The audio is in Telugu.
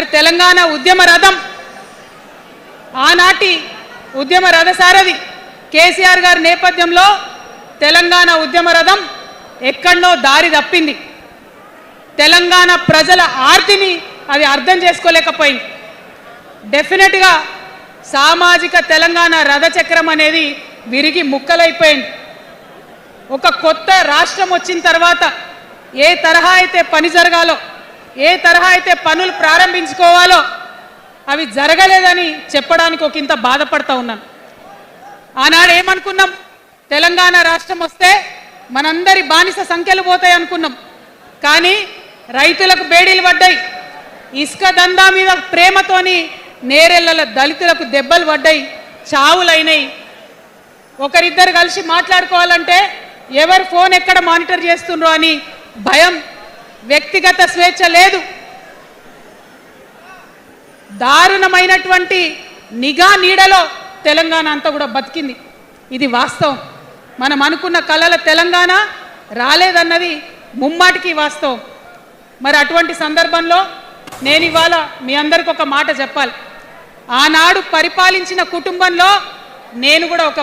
మరి తెలంగాణ ఉద్యమ రథం ఆనాటి ఉద్యమ రథసారథి కేసీఆర్ గారి నేపథ్యంలో తెలంగాణ ఉద్యమ రథం ఎక్కడో దారి తప్పింది. తెలంగాణ ప్రజల ఆర్తిని అది అర్థం చేసుకోలేకపోయింది. డెఫినెట్గా సామాజిక తెలంగాణ రథచక్రం అనేది విరిగి ముక్కలైపోయింది. ఒక కొత్త రాష్ట్రం వచ్చిన తర్వాత ఏ తరహా అయితే పని జరగాలో, ఏ తరహా అయితే పనులు ప్రారంభించుకోవాలో అవి జరగలేదని చెప్పడానికి ఒక ఇంత బాధపడతా ఉన్నాను. ఆనాడు ఏమనుకున్నాం, తెలంగాణ రాష్ట్రం వస్తే మనందరి బానిస సంఖ్యలు పోతాయి అనుకున్నాం. కానీ రైతులకు బేడీలు పడ్డాయి, ఇసుక దందా మీద ప్రేమతోని నేరెళ్ళల దళితులకు దెబ్బలు పడ్డాయి, చావులైనాయి. ఒకరిద్దరు కలిసి మాట్లాడుకోవాలంటే ఎవరు ఫోన్ ఎక్కడ మానిటర్ చేస్తుండ్రో అని భయం, వ్యక్తిగత స్వేచ్ఛ లేదు. దారుణమైనటువంటి నిఘా నీడలో తెలంగాణ అంతా కూడా బతికింది. ఇది వాస్తవం. మనం అనుకున్న కలల తెలంగాణ రాలేదన్నది ముమ్మాటికి వాస్తవం. మరి అటువంటి సందర్భంలో నేను ఇవాళ మీ అందరికి ఒక మాట చెప్పాలి. ఆనాడు పరిపాలించిన కుటుంబంలో నేను కూడా ఒక